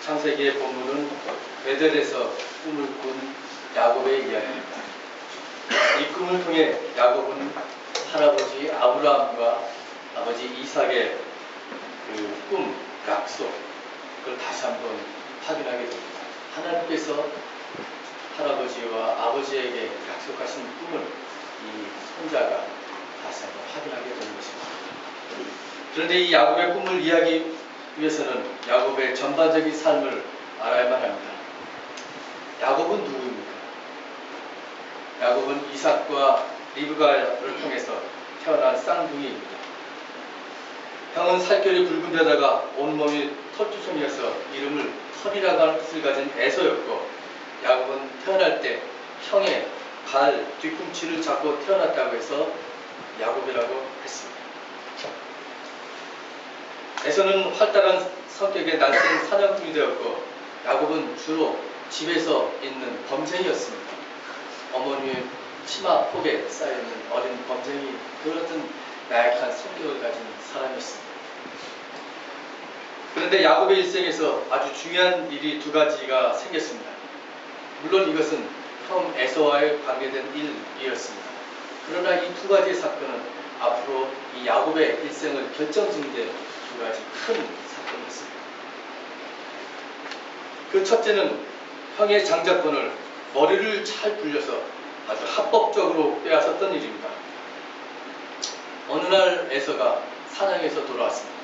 창세기의 본문은 베델에서 꿈을 꾼 야곱의 이야기입니다. 이 꿈을 통해 야곱은 할아버지 아브라함과 아버지 이삭의 그 꿈, 약속, 그걸 다시 한번 확인하게 됩니다. 하나님께서 할아버지와 아버지에게 약속하신 꿈을 이 손자가 다시 한번 확인하게 되는 것입니다. 그런데 이 야곱의 꿈을 이해하기 위해서는 야곱의 전반적인 삶을 알아야만 합니다. 야곱은 누구입니까? 야곱은 이삭과 리브가를 통해서 태어난 쌍둥이입니다. 형은 살결이 붉은 데다가 온몸이 털투성이어서 이름을 털이라고 하는 뜻을 가진 에서였고, 야곱은 태어날 때 형의 발 뒤꿈치를 잡고 태어났다고 해서 야곱이라고 했습니다. 에서는 활달한 성격의 날쌘 사냥꾼이 되었고, 야곱은 주로 집에서 있는 범생이었습니다. 어머니의 치마 폭에 쌓여있는 어린 범생이, 그런 나약한 성격을 가진 사람이었습니다. 그런데 야곱의 일생에서 아주 중요한 일이 두 가지가 생겼습니다. 물론 이것은 형 에서와의 관계된 일이었습니다. 그러나 이 두 가지의 사건은 앞으로 이 야곱의 일생을 결정짓는 데 두 가지 큰 사건이었습니다. 그 첫째는 형의 장자권을 머리를 잘 굴려서 아주 합법적으로 빼앗았던 일입니다. 어느 날 에서가 사냥에서 돌아왔습니다.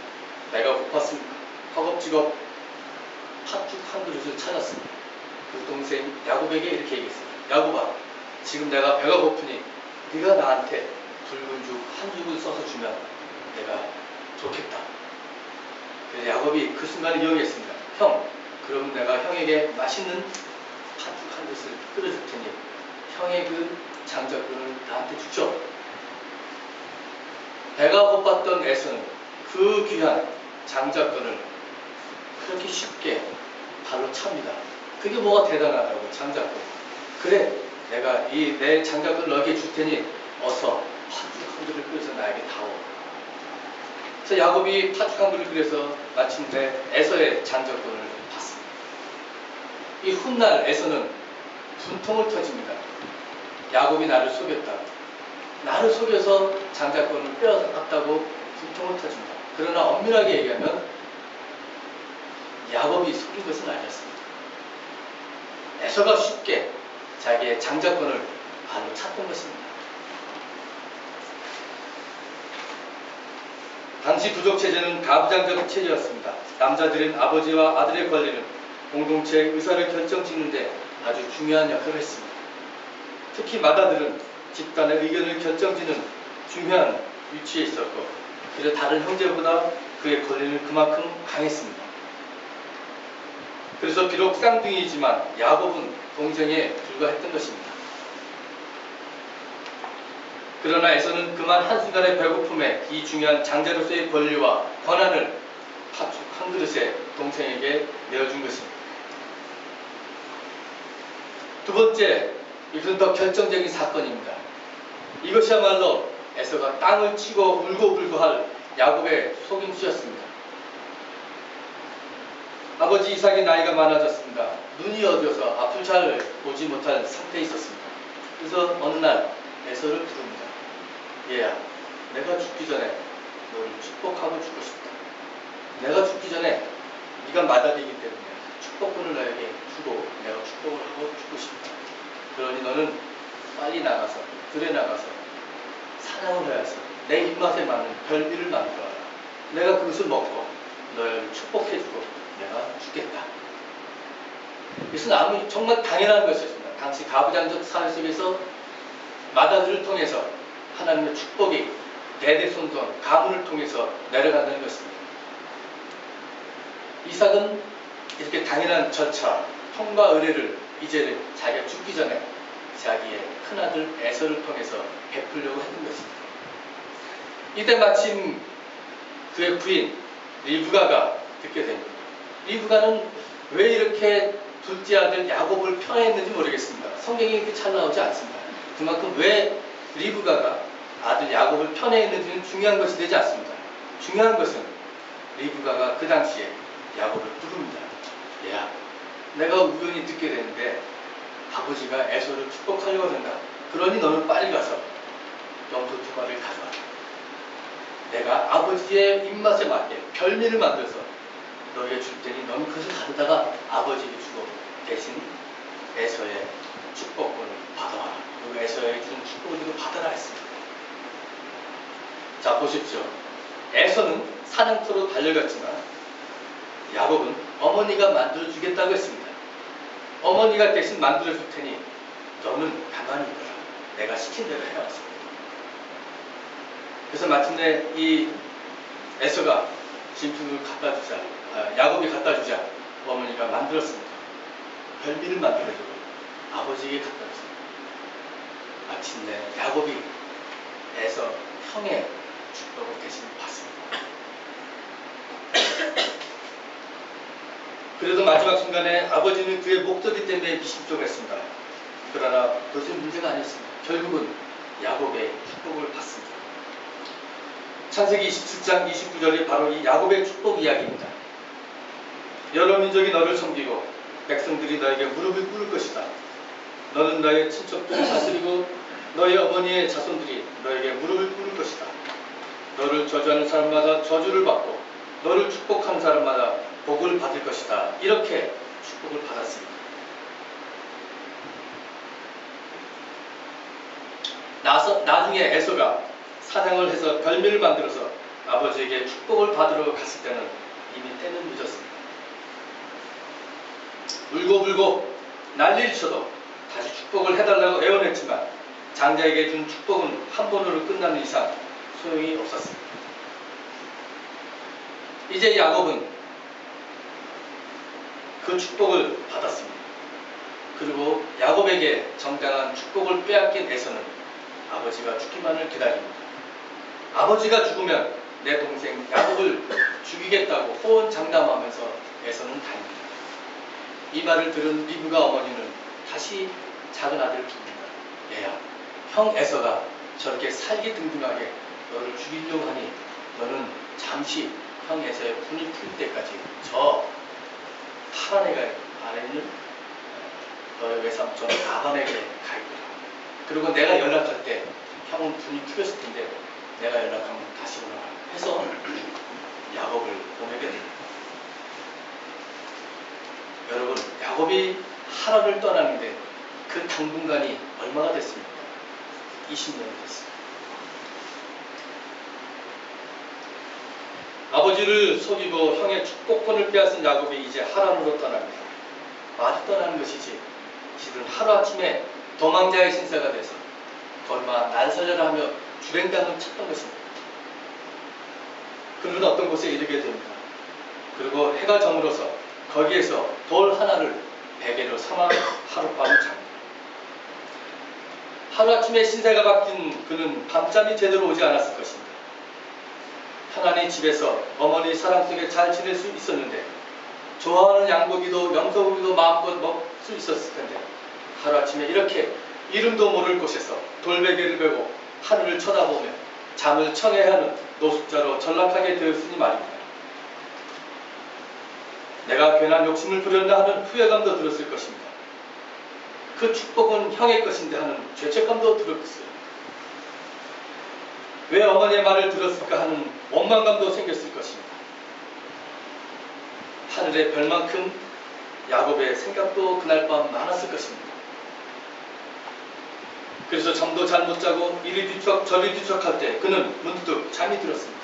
배가 고팠습니다. 허겁지겁 팥죽 한 그릇을 찾았습니다. 그 동생 야곱에게 이렇게 얘기했습니다. 야곱아, 지금 내가 배가 고프니 네가 나한테 붉은 죽 한 죽을 써서 주면 내가 좋겠다. 그래서 야곱이 그 순간을 이용했습니다. 형, 그럼 내가 형에게 맛있는 팥죽 한 그릇을 끓여줄 테니 형의 그 장자권을 나한테 주죠. 배가 고팠던 에서는 그 귀한 장자권을 그렇게 쉽게 발로 찹니다. 그게 뭐가 대단하다고, 장자권. 그래, 내가 이 내 장자권을 너에게 줄 테니 어서 팥죽 한 그릇을 끓여서 나에게 다오. 그래서 야곱이 팥죽 한 그릇을 끓여서 마침내 에서의 장자권을 받습니다. 이 훗날 에서는 분통을 터집니다. 야곱이 나를 속였다. 나를 속여서 장자권을 빼앗았다고 분통을 터집니다. 그러나 엄밀하게 얘기하면 야곱이 속인 것은 아니었습니다. 에서가 쉽게 자기의 장자권을 발로 찼던 것입니다. 당시 부족체제는 가부장적 체제였습니다. 남자들은 아버지와 아들의 권리는 공동체의 의사를 결정짓는데 아주 중요한 역할을 했습니다. 특히 맏아들은 집단의 의견을 결정짓는 중요한 위치에 있었고, 그래서 다른 형제보다 그의 권리는 그만큼 강했습니다. 그래서 비록 쌍둥이이지만 야곱은 동생에 불과했던 것입니다. 그러나 에서는 그만 한순간의 배고픔에 이 중요한 장자로서의 권리와 권한을 팥죽 한 그릇에 동생에게 내어준 것입니다. 두 번째, 이것은 더 결정적인 사건입니다. 이것이야말로 에서가 땅을 치고 울고불고할 야곱의 속임수였습니다. 아버지 이삭의 나이가 많아졌습니다. 눈이 어두워서 앞을 잘 보지 못할 상태에 있었습니다. 그래서 어느 날 에서를 부릅니다. 얘야, 내가 죽기 전에 너를 축복하고 죽고 싶다. 내가 죽기 전에 네가 맏아들이기 때문에 축복권을 너에게 주고 내가 축복을 하고 죽고 싶다. 그러니 너는 빨리 나가서, 들에 나가서 사냥을 해야지. 내 입맛에 맞는 별미를 만들어라. 내가 그것을 먹고 너를 축복해주고 내가 죽겠다. 이것은 정말 당연한 것이었습니다. 당시 가부장적 사회 속에서 맏아들을 통해서 하나님의 축복이 대대손손 가문을 통해서 내려간다는 것입니다. 이삭은 이렇게 당연한 절차, 통과 의례를 이제는 자기가 죽기 전에 자기의 큰아들 에서를 통해서 베풀려고 했던 것입니다. 이때 마침 그의 부인 리브가가 듣게 됩니다. 리브가는 왜 이렇게 둘째 아들 야곱을 편애했는지 모르겠습니다. 성경이 이렇게 잘 나오지 않습니다. 그만큼 왜 리브가가 아들 야곱을 편애했는지는 중요한 것이 되지 않습니다. 중요한 것은 리브가가 그 당시에 야곱을 부릅니다. 얘야, 내가 우연히 듣게 되는데 아버지가 에서를 축복하려고 한다. 그러니 너는 빨리 가서 염소 2마리를 가져와라. 내가 아버지의 입맛에 맞게 별미를 만들어서 너에게 줄 테니 너는 그것을 가져다가 아버지에게 주고 대신 에서의 축복권을 받아와라. 그리고 에서에게 준 축복을 받아라 했습니다. 자, 보십시오. 에서는 사냥터로 달려갔지만 야곱은 어머니가 만들어주겠다고 했습니다. 어머니가 대신 만들어줄 테니 너는 가만히 있거라. 내가 시킨 대로 해왔습니다. 그래서 마침내 이 에서가 짐승을 갖다 주자, 야곱이 갖다 주자 어머니가 만들었습니다. 별미를 만들어주고 아버지에게 갖다 줬습니다. 마침내 야곱이 에서 형의 축복을 대신 받습니다. 그래도 마지막 순간에 아버지는 그의 목소리 때문에 미심쩍어 했습니다. 그러나 그것은 문제가 아니었습니다. 결국은 야곱의 축복을 받습니다. 창세기 27장 29절이 바로 이 야곱의 축복 이야기입니다. 여러 민족이 너를 섬기고 백성들이 너에게 무릎을 꿇을 것이다. 너는 너의 친척들을 다스리고 너의 어머니의 자손들이 너에게 무릎을 꿇을 것이다. 너를 저주하는 사람마다 저주를 받고 너를 축복하는 사람마다 복을 받을 것이다. 이렇게 축복을 받았습니다. 나중에 에서가 사냥을 해서 별미를 만들어서 아버지에게 축복을 받으러 갔을 때는 이미 때는 늦었습니다. 울고불고 난리를 쳐도 다시 축복을 해달라고 애원했지만 장자에게 준 축복은 한 번으로 끝나는 이상 소용이 없었습니다. 이제 야곱은 그 축복을 받았습니다. 그리고 야곱에게 정당한 축복을 빼앗긴 에서는 아버지가 죽기만을 기다립니다. 아버지가 죽으면 내 동생 야곱을 죽이겠다고 호언장담하면서 에서는 다닙니다. 이 말을 들은 리브가 어머니는 다시 작은 아들을 줍니다. 얘야, 형 에서가 저렇게 살기등등하게 너를 죽이려고 하니 너는 잠시 형 에서의 분이 풀릴 때까지 저 파란 애가 안에 있는 너의 외삼촌 라반에게 가 있거라. 그리고 내가 연락할 때 형은 분이 풀렸을 텐데 내가 연락하면 다시 오라 해서 야곱을 보내게 됩니다. 여러분, 야곱이 하란을 떠나는데 그 당분간이 얼마가 됐습니까? 20년이 됐습니다. 아버지를 속이고 형의 축복권을 빼앗은 야곱이 이제 하란으로 떠납니다. 마주 떠나는 것이지 실은 하루아침에 도망자의 신세가 돼서 걸마 난설려라 하며 주랭당을 찾던 것입니다. 그는 어떤 곳에 이르게 됩니다. 그리고 해가 저물어서 거기에서 돌 하나를 베개로 삼아 하룻밤을 잡니다. 하루아침에 신세가 바뀐 그는 밤잠이 제대로 오지 않았을 것입니다. 편안히 집에서 어머니 사랑 속에 잘 지낼 수 있었는데 좋아하는 양고기도 염소고기도 마음껏 먹을 수 있었을 텐데 하루아침에 이렇게 이름도 모를 곳에서 돌베개를 베고 하늘을 쳐다보며 잠을 청해야 하는 노숙자로 전락하게 되었으니 말입니다. 내가 괜한 욕심을 부렸나 하는 후회감도 들었을 것입니다. 그 축복은 형의 것인데 하는 죄책감도 들었어요. 왜 어머니의 말을 들었을까 하는 원망감도 생겼을 것입니다. 하늘의 별만큼 야곱의 생각도 그날 밤 많았을 것입니다. 그래서 잠도 잘 못 자고 이리 뒤척 저리 뒤척할 때 그는 문득 잠이 들었습니다.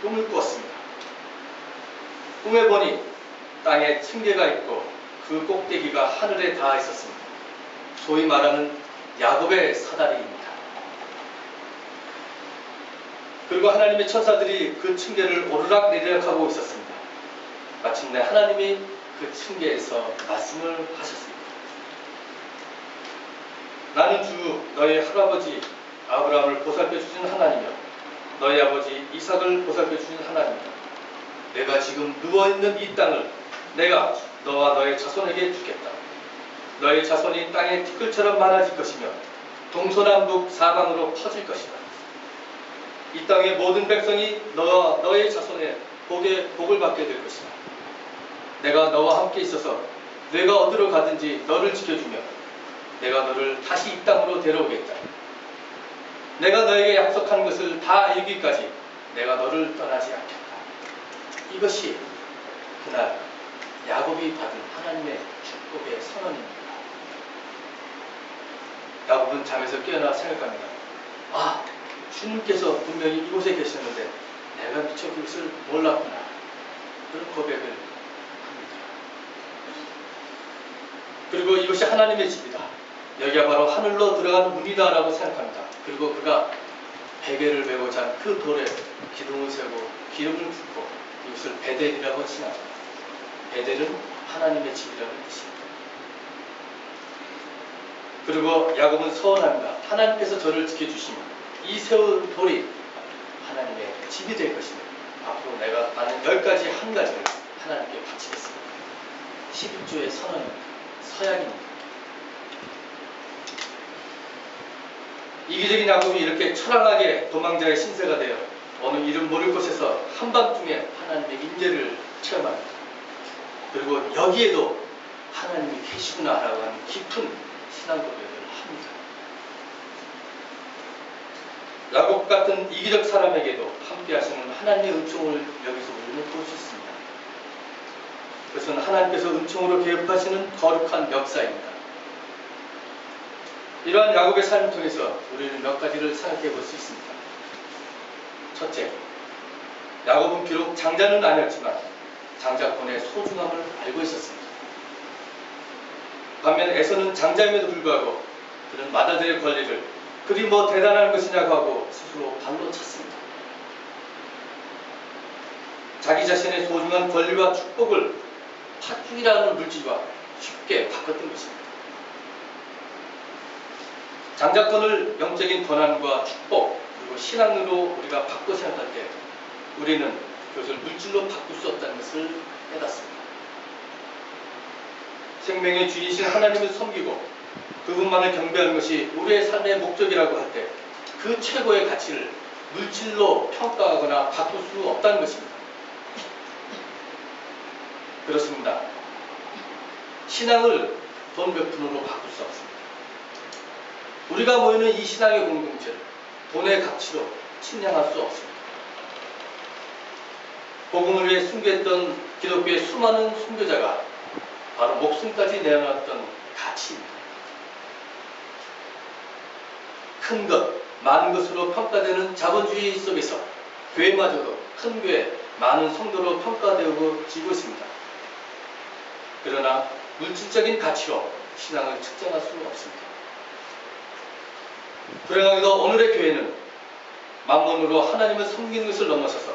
꿈을 꾸었습니다. 꿈에 보니 땅에 층계가 있고 그 꼭대기가 하늘에 닿아 있었습니다. 소위 말하는 야곱의 사다리입니다. 그리고 하나님의 천사들이 그 층계를 오르락 내리락 하고 있었습니다. 마침내 하나님이 그 층계에서 말씀을 하셨습니다. 나는 주 너의 할아버지 아브라함을 보살펴주신 하나님이여 너의 아버지 이삭을 보살펴주신 하나님이여 내가 지금 누워있는 이 땅을 내가 너와 너의 자손에게 주겠다. 너의 자손이 땅의 티끌처럼 많아질 것이며 동서남북 사방으로 퍼질 것이다. 이 땅의 모든 백성이 너와 너의 자손의 복을 받게 될 것이다. 내가 너와 함께 있어서 내가 어디로 가든지 너를 지켜주며 내가 너를 다시 이 땅으로 데려오겠다. 내가 너에게 약속한 것을 다 이루기까지 내가 너를 떠나지 않겠다. 이것이 그날 야곱이 받은 하나님의 축복의 선언입니다. 야곱은 잠에서 깨어나 생각합니다. 아, 주님께서 분명히 이곳에 계셨는데 내가 미처 그것을 몰랐구나. 그런 고백을 합니다. 그리고 이것이 하나님의 집이다. 여기가 바로 하늘로 들어가는 문이다 라고 생각합니다. 그리고 그가 베개를 메고 잔 그 돌에 기둥을 세우고 기름을 붓고 이것을 베델이라고 칭합니다. 베델은 하나님의 집이라는 뜻입니다. 그리고 야곱은 서원합니다. 하나님께서 저를 지켜주시면 이 세운 돌이 하나님의 집이 될 것이며 앞으로 내가 나는 10가지 한 가지를 하나님께 바치겠습니다. 11조의 선언입니다. 서약입니다. 이기적인 야곱이 이렇게 처량하게 도망자의 신세가 되어 어느 이름 모를 곳에서 한밤중에 하나님의 임재를 체험합니다. 그리고 여기에도 하나님이 계시구나라고 하는 깊은 신앙 고백을 합니다. 야곱 같은 이기적 사람에게도 함께 하시는 하나님의 은총을 여기서 우리는 볼 수 있습니다. 그것은 하나님께서 은총으로 개입하시는 거룩한 역사입니다. 이러한 야곱의 삶을 통해서 우리는 몇 가지를 생각해 볼 수 있습니다. 첫째, 야곱은 비록 장자는 아니었지만 장자권의 소중함을 알고 있었습니다. 반면 에서는 장자임에도 불구하고 그는 맏아들의 권리를 그리 뭐 대단한 것이냐고 하고 스스로 발로 찼습니다. 자기 자신의 소중한 권리와 축복을 팥죽이라는 물질과 쉽게 바꿨던 것입니다. 장자권을 영적인 권한과 축복 그리고 신앙으로 우리가 바꿔 생각할 때 우리는 그것을 물질로 바꿀 수 없다는 것을 깨닫습니다. 생명의 주인이신 하나님을 섬기고 그분만을 경배하는 것이 우리의 삶의 목적이라고 할 때 그 최고의 가치를 물질로 평가하거나 바꿀 수 없다는 것입니다. 그렇습니다. 신앙을 돈 몇 푼으로 바꿀 수 없습니다. 우리가 모이는 이 신앙의 공동체를 돈의 가치로 측량할 수 없습니다. 복음을 위해 순교했던 기독교의 수많은 순교자가 바로 목숨까지 내어놨던 가치입니다. 큰 것, 많은 것으로 평가되는 자본주의 속에서 교회마저도 큰 교회, 많은 성도로 평가되고 지고 있습니다. 그러나 물질적인 가치로 신앙을 측정할 수 없습니다. 불행하게도 오늘의 교회는 만몬으로 하나님을 섬기는 것을 넘어서서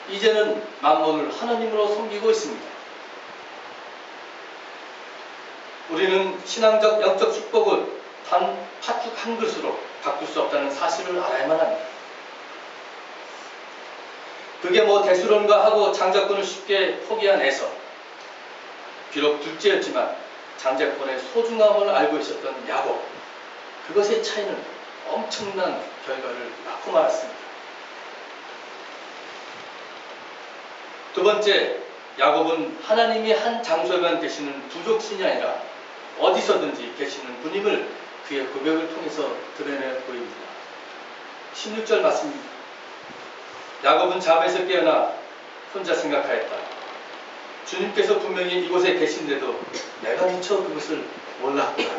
이제는 만몬을 하나님으로 섬기고 있습니다. 우리는 신앙적 영적 축복을 단 팥죽 한 그릇으로 바꿀 수 없다는 사실을 알아야만 합니다. 그게 뭐 대수론가 하고 장자권을 쉽게 포기한 에서 비록 둘째였지만 장자권의 소중함을 알고 있었던 야곱 그것의 차이는 엄청난 결과를 낳고 말았습니다. 두 번째, 야곱은 하나님이 한 장소에만 계시는 부족신이 아니라 어디서든지 계시는 분임을 그의 고백을 통해서 드러내 보입니다. 16절 말씀입니다. 야곱은 잠에서 깨어나 혼자 생각하였다. 주님께서 분명히 이곳에 계신데도 내가 미처 그것을 몰랐구나.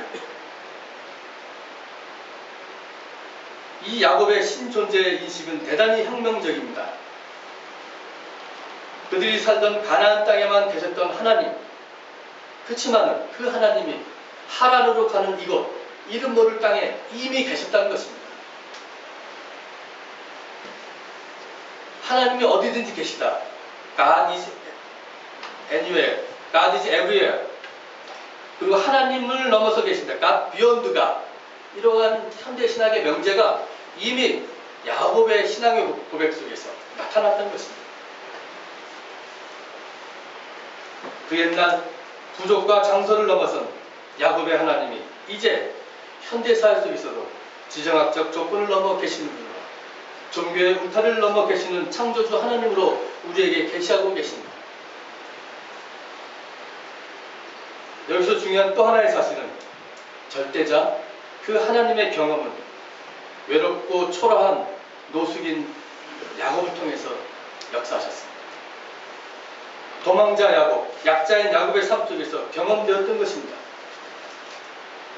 이 야곱의 신존재의 인식은 대단히 혁명적입니다. 그들이 살던 가나안 땅에만 계셨던 하나님, 그렇지만 그 하나님이 하란으로 가는 이곳, 이름 모를 땅에 이미 계셨다는 것입니다. 하나님이 어디든지 계시다. God is anywhere. God is everywhere. 그리고 하나님을 넘어서 계신다. God beyond God. 이러한 현대신학의 명제가 이미 야곱의 신앙의 고백 속에서 나타났던 것입니다. 그 옛날 부족과 장소를 넘어선 야곱의 하나님이 이제 현대사회 속에서도 지정학적 조건을 넘어 계시는 분으로 종교의 울타리를 넘어 계시는 창조주 하나님으로 우리에게 계시하고 계십니다. 여기서 중요한 또 하나의 사실은 절대자 그 하나님의 경험은 외롭고 초라한 노숙인 야곱을 통해서 역사하셨습니다. 도망자 야곱, 약자인 야곱의 삶 속에서 경험되었던 것입니다.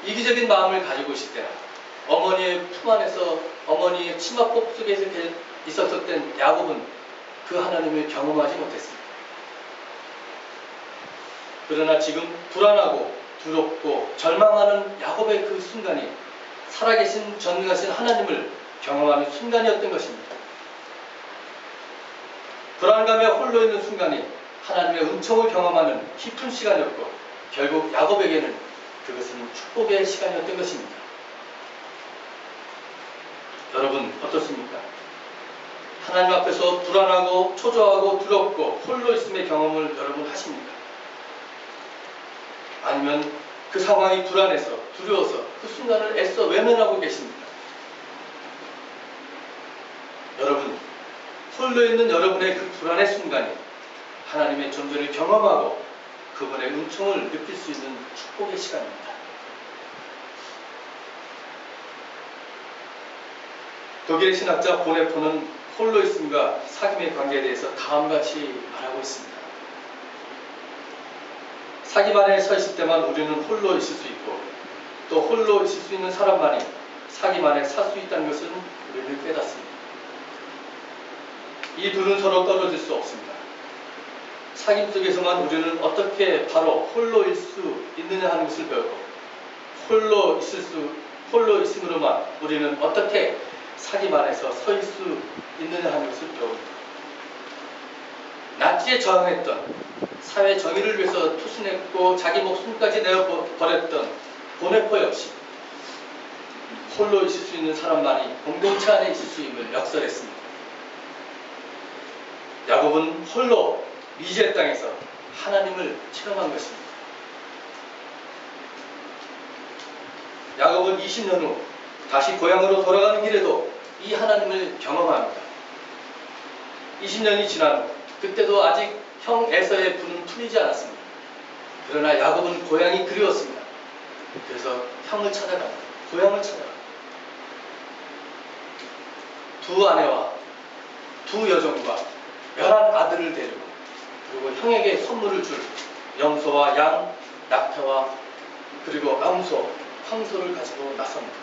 이기적인 마음을 가지고 있을 때나 어머니의 품 안에서 어머니의 치마폭 속에서 있었던 야곱은 그 하나님을 경험하지 못했습니다. 그러나 지금 불안하고 두렵고 절망하는 야곱의 그 순간이 살아계신 전능하신 하나님을 경험하는 순간이었던 것입니다. 불안감에 홀로 있는 순간이 하나님의 은총을 경험하는 깊은 시간이었고 결국 야곱에게는 그것은 축복의 시간이었던 것입니다. 여러분 어떻습니까? 하나님 앞에서 불안하고 초조하고 두렵고 홀로 있음의 경험을 여러분 하십니까? 아니면 그 상황이 불안해서 두려워서 그 순간을 애써 외면하고 계십니까? 여러분 홀로 있는 여러분의 그 불안의 순간이 하나님의 존재를 경험하고 그분의 은총을 느낄 수 있는 축복의 시간입니다. 독일의 신학자 보네포는 홀로 있음과 사귐의 관계에 대해서 다음같이 말하고 있습니다. 사귐 안에 서 있을 때만 우리는 홀로 있을 수 있고 또 홀로 있을 수 있는 사람만이 사귐 안에 살 수 있다는 것은 우리는 깨닫습니다. 이 둘은 서로 떨어질 수 없습니다. 사귐 속에서만 우리는 어떻게 바로 홀로일 수 있느냐 하는 것을 배우고 홀로 있음으로만 우리는 어떻게 사귐 안에서 서 있을 수 있느냐 하는 것을 배웁니다. 나치에 저항했던 사회 정의를 위해서 투신했고 자기 목숨까지 내어버렸던 보네포 역시 홀로 있을 수 있는 사람만이 공동체 안에 있을 수 있음을 역설했습니다. 야곱은 홀로 미지의 땅에서 하나님을 체험한 것입니다. 야곱은 20년 후 다시 고향으로 돌아가는 길에도 이 하나님을 경험합니다. 20년이 지난 후 그때도 아직 형 에서의 분은 풀리지 않았습니다. 그러나 야곱은 고향이 그리웠습니다. 그래서 형을 찾아갑니다. 고향을 찾아갑니다. 두 아내와 두 여종과 11 아들을 데리고 그리고 형에게 선물을 줄 염소와 양, 낙타와 그리고 암소, 황소를 가지고 나섭니다.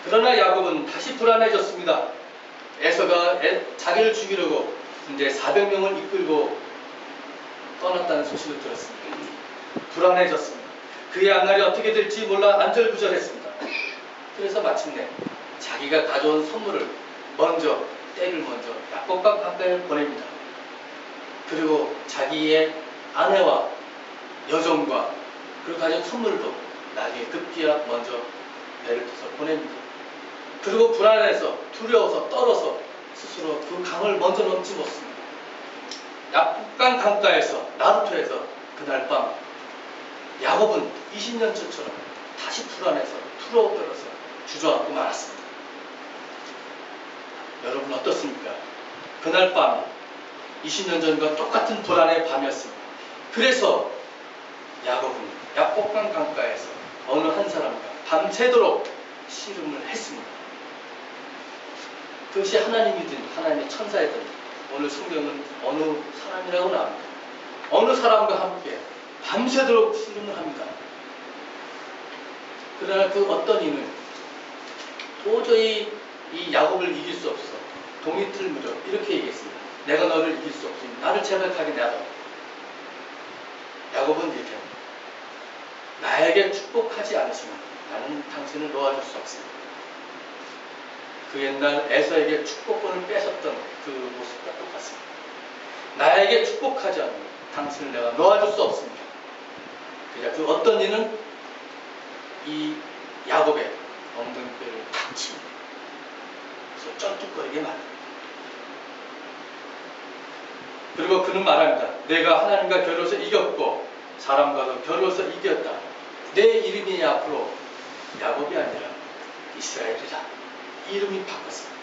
그러나 야곱은 다시 불안해졌습니다. 에서가 자기를 죽이려고 이제 400명을 이끌고 떠났다는 소식을 들었습니다. 불안해졌습니다. 그의 앞날이 어떻게 될지 몰라 안절부절했습니다. 그래서 마침내 자기가 가져온 선물을 때를 먼저 야곱과 가까이 보냅니다. 그리고 자기의 아내와 여종과 그리고 가진 선물도 나중에 급기야 먼저 배를 타서 보냅니다. 그리고 불안해서 두려워서 떨어서 스스로 그 강을 먼저 넘지 못습니다. 약간 강가에서 나루토에서 그날 밤 야곱은 20년 전처럼 다시 불안해서 두려워 떨어서 주저앉고 말았습니다. 여러분 어떻습니까? 그날 밤 20년 전과 똑같은 불안의 밤이었습니다. 그래서 야곱은 약복강 강가에서 어느 한 사람과 밤새도록 씨름을 했습니다. 그것이 하나님이든 하나님의 천사이든 오늘 성경은 어느 사람이라고 나옵니다. 어느 사람과 함께 밤새도록 씨름을 합니다. 그러나 그 어떤 이는 도저히 이 야곱을 이길 수 없어 동이틀 무렵 이렇게 얘기했습니다. 내가 너를 이길 수 없으니 나를 제발 가게 놔둬. 야곱은 이렇게 합니다. 나에게 축복하지 않으시면 나는 당신을 놓아줄 수 없습니다. 그 옛날 에서에게 축복권을 뺏었던 그 모습과 똑같습니다. 나에게 축복하지 않으면 당신을 내가 놓아줄 수 없습니다. 그러자 그 어떤 이는 이 야곱의 엉덩이뼈를 탁 칩니다. 그래서 쩔뚝거리게 만듭니다. 그리고 그는 말합니다. 내가 하나님과 겨루어서 이겼고 사람과도 겨루어서 이겼다. 내 이름이 앞으로 야곱이 아니라 이스라엘이다. 이름이 바꿨습니다.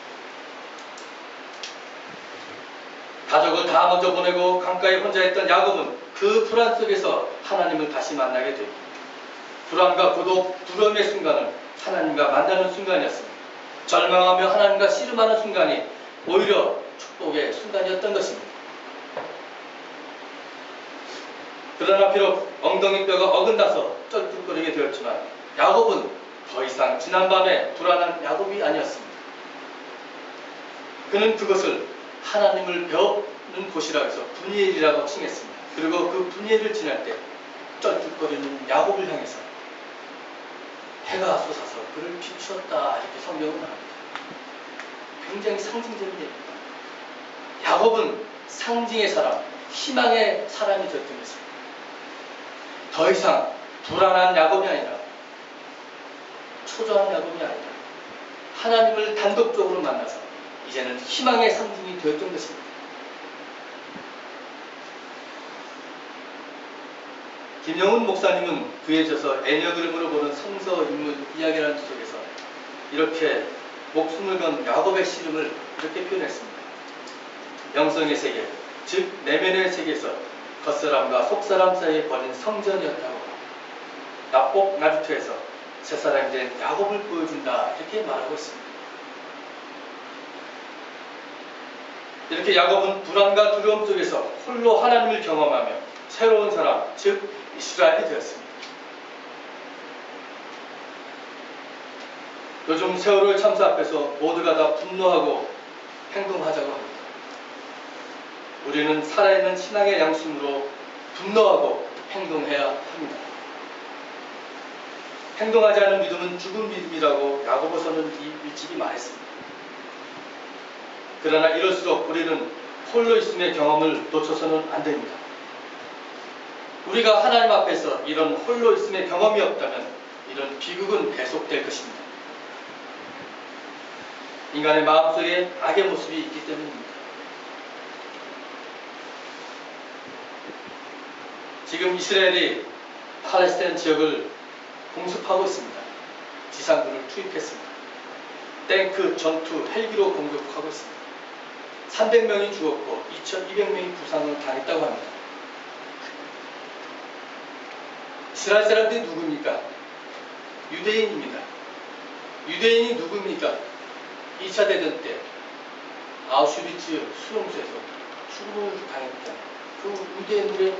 가족을 다 먼저 보내고 강가에 혼자 있던 야곱은 그 불안 속에서 하나님을 다시 만나게 되고, 불안과 고독, 두려움의 순간은 하나님과 만나는 순간이었습니다. 절망하며 하나님과 씨름하는 순간이 오히려 축복의 순간이었던 것입니다. 그러나 비록 엉덩이뼈가 어긋나서 쩔뚝거리게 되었지만 야곱은 더 이상 지난밤에 불안한 야곱이 아니었습니다. 그는 그것을 하나님을 배우는 곳이라고 해서 분이엘이라고 칭했습니다. 그리고 그 분이엘을 지날 때 쩔뚝거리는 야곱을 향해서 해가 솟아서 그를 비추었다, 이렇게 성경은 말합니다. 굉장히 상징적인 얘기입니다. 야곱은 상징의 사람, 희망의 사람이 되었던 것입니다. 더 이상 불안한 야곱이 아니라, 초조한 야곱이 아니라 하나님을 단독적으로 만나서 이제는 희망의 상징이 되었던 것입니다. 김영훈 목사님은 그에 져서 애니어그램으로 보는 성서 인물 이야기라는 속에서 이렇게 목숨을 건 야곱의 씨름을 이렇게 표현했습니다. 영성의 세계, 즉 내면의 세계에서 겉사람과 속사람 사이에 벌인 성전이었다고, 납복 나루토에서 새 사람이 된 야곱을 보여준다, 이렇게 말하고 있습니다. 이렇게 야곱은 불안과 두려움 속에서 홀로 하나님을 경험하며 새로운 사람, 즉 이스라엘이 되었습니다. 요즘 세월호 참사 앞에서 모두가 다 분노하고 행동하자고 합니다. 우리는 살아있는 신앙의 양심으로 분노하고 행동해야 합니다. 행동하지 않은 믿음은 죽은 믿음이라고 야고보서는 일찍이 말했습니다. 그러나 이럴수록 우리는 홀로 있음의 경험을 놓쳐서는 안 됩니다. 우리가 하나님 앞에서 이런 홀로 있음의 경험이 없다면 이런 비극은 계속될 것입니다. 인간의 마음속에 악의 모습이 있기 때문입니다. 지금 이스라엘이 팔레스타인 지역을 공습하고 있습니다. 지상군을 투입했습니다. 탱크, 전투, 헬기로 공격하고 있습니다. 300명이 죽었고 2200명이 부상을 당했다고 합니다. 이스라엘 사람들이 누굽니까? 유대인입니다. 유대인이 누굽니까? 2차 대전 때 아우슈비츠 수용소에서 죽음을 당했던 그 유대인들의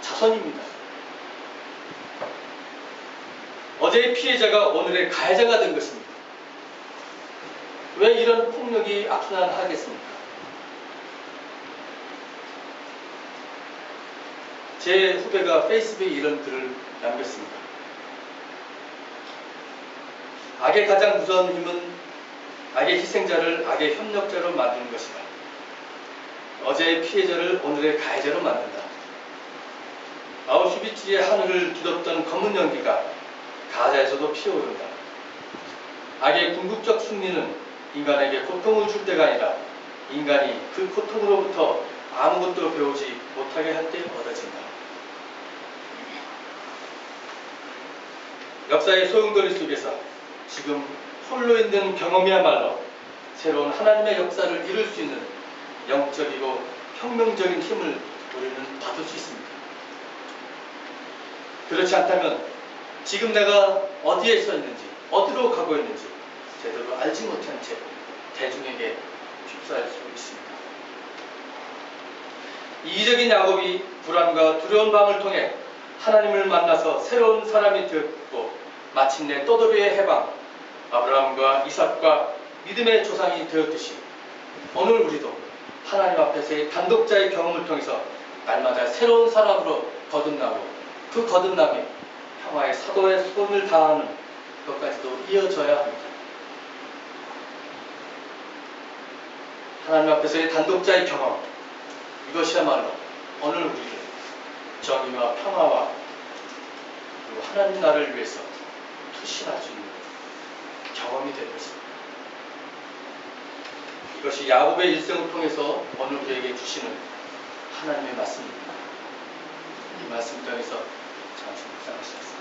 자손입니다. 어제의 피해자가 오늘의 가해자가 된 것입니다. 왜 이런 폭력이 악순환하겠습니까? 제 후배가 페이스북에 이런 글을 남겼습니다. 악의 가장 무서운 힘은 악의 희생자를 악의 협력자로 만드는 것이다. 어제의 피해자를 오늘의 가해자로 만든다. 아우슈비츠의 하늘을 뒤덮던 검은 연기가 가자에서도 피어오른다. 악의 궁극적 승리는 인간에게 고통을 줄 때가 아니라 인간이 그 고통으로부터 아무것도 배우지 못하게 할 때 얻어진다. 역사의 소용돌이 속에서 지금 홀로 있는 경험이야말로 새로운 하나님의 역사를 이룰 수 있는 영적이고 혁명적인 힘을 우리는 받을 수 있습니다. 그렇지 않다면 지금 내가 어디에 서 있는지, 어디로 가고 있는지 제대로 알지 못한 채 대중에게 휩싸일 수 있습니다. 이기적인 야곱이 불안과 두려운 밤을 통해 하나님을 만나서 새로운 사람이 되었고 마침내 떠돌이의 해방, 아브라함과 이삭과 믿음의 조상이 되었듯이 오늘 우리도 하나님 앞에서의 단독자의 경험을 통해서 날마다 새로운 사람으로 거듭나고 그 거듭남이 평화의 사도의 수건을 다하는 것까지도 이어져야 합니다. 하나님 앞에서의 단독자의 경험, 이것이야말로 오늘 우리를 정의와 평화와 그리고 하나님 나라를 위해서 투신할 수 있는 경험이 될 것입니다. 이것이 야곱의 일생을 통해서 오늘 우리에게 주시는 하나님의 말씀입니다. 이 말씀 통해서 잠시 묵상하시겠습니다.